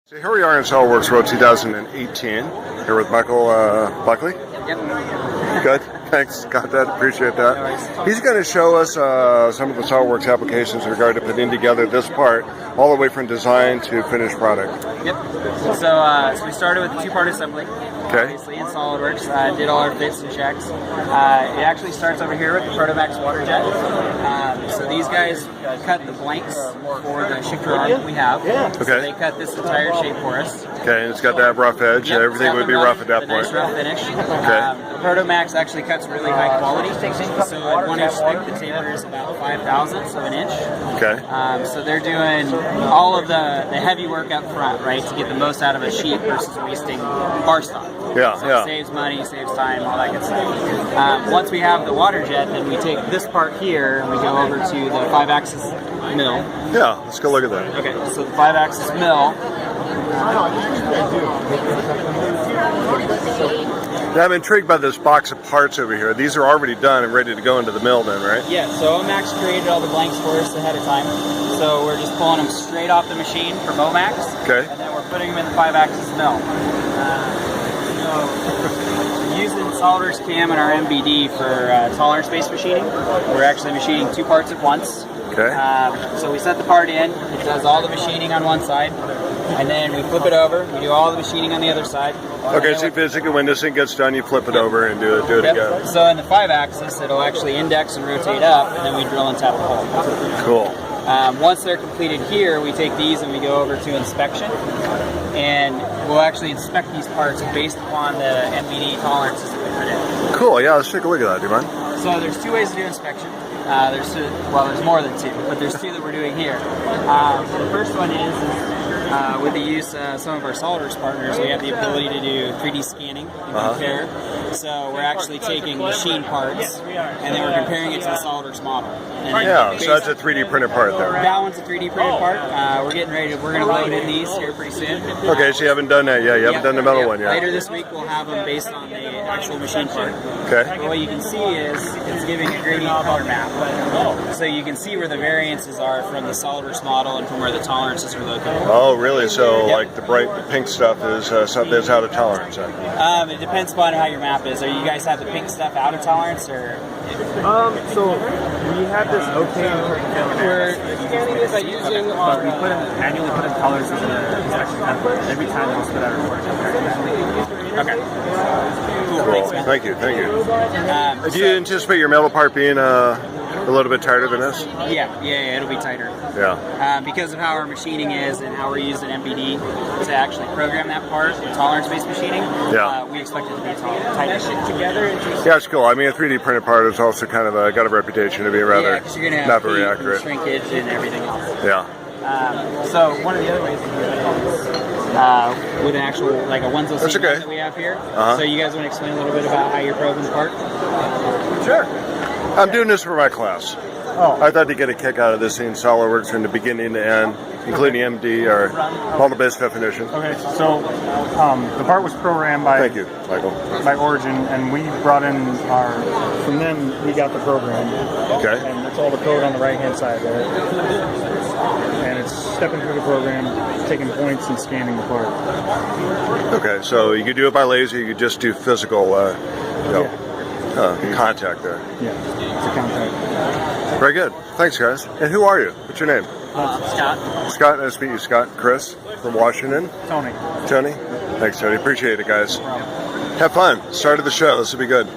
So here we are in SolidWorks World 2018, here with Michael Buchli. Yep. Good, thanks, got that, appreciate that. He's going to show us some of the SolidWorks applications in regard to putting together this part, all the way from design to finished product. Yep. So we started with the two-part assembly, Okay. obviously in SolidWorks, did all our fits and checks. It actually starts over here with the Protomax water jet. So these guys cut the blanks for the shifter arm that we have. Okay. So they cut this entire shape for us. Okay, and it's got that rough edge, Yep, everything would be rough at that point. Nice rough finish. Okay. The Protomax actually cuts really high quality. So at 1 inch thick, the taper is about 5/1000ths of an inch. Okay. So they're doing all of the heavy work up front, right, to get the most out of a sheet versus wasting bar stock. Yeah, So yeah. it saves money, saves time, all that good stuff. Once we have the water jet, then we take this part here and we go over to the 5-axis mill. Yeah, let's go look at that. Okay, so the 5-axis mill. Now, I'm intrigued by this box of parts over here. These are already done and ready to go into the mill then, right? Yeah, so Omax created all the blanks for us ahead of time. So we're just pulling them straight off the machine from Omax. Okay. And then we're putting them in the 5-axis mill. Using SolidWorks CAM and our MBD for tolerance-based machining. We're actually machining two parts at once. Okay. So we set the part in, it does all the machining on one side, and then we flip it over, we do all the machining on the other side. Okay, so basically when this thing gets done, you flip it over and do it again. So in the 5-axis, it'll actually index and rotate up, and then we drill and tap the hole. Cool. Once they're completed here, we take these and we go over to inspection, and we'll actually inspect these parts based upon the MBD tolerances that we put in. Cool, yeah, let's take a look at that, do you mind? So there's two ways to do inspection. There's more than two, but there's two that we're doing here. The first one is with the use of some of our SolidWorks partners, we have the ability to do 3D scanning and compare. So we're actually taking machine parts and then we're comparing it to the SolidWorks model. Yeah, so that's a 3D printed part there. That one's a 3D printed part. We're getting ready to, we're going to load in these here pretty soon. Okay, so you haven't done that yet. You haven't done the metal one yet. Later this week we'll have them based on the actual machine part. Okay. But what you can see is it's giving a gradient color map. So you can see where the variances are from the SolidWorks model and from where the tolerances are located. Oh, really? So like the bright pink stuff is something that's out of tolerance then? It depends upon how your map is. Are you guys have the pink stuff out of tolerance, or? So we have this okay we're scanning this by using but we manually put in tolerances in the inspection template. Every time we'll spit out a report. Okay. Cool. Cool. Thanks, man. Thank you, thank you. Do you anticipate your metal part being a little bit tighter than this? Yeah, it'll be tighter. Yeah. Because of how our machining is and how we're using MBD to actually program that part, the tolerance-based machining, we expect it to be tighter. Together. Yeah, it's cool. I mean, a 3D printed part is also kind of got a reputation to be rather because you're gonna not have very heat accurate. and shrinkage and everything else. Yeah. So one of the other ways to do it is with an actual, like a 1-0 That's okay. that we have here. Uh-huh. So you guys want to explain a little bit about how you're probing the part? Sure. I'm doing this for my class. Oh. I thought to get a kick out of this in SolidWorks from the beginning to end, including MD or model-based definition. Okay, so the part was programmed by Thank you, Michael. by Origin, and we brought in our. From them, we got the program. Okay. And that's all the code on the right-hand side there. And it's stepping through the program, taking points, and scanning the part. Okay, so you could do it by laser, you could just do physical contact there. Yeah, it's a contact. Very good. Thanks, guys. And who are you? What's your name? Scott. Scott, nice to meet you, Scott. Chris from Washington. Tony. Tony? Thanks, Tony. Appreciate it, guys. Have fun. Start of the show. This will be good.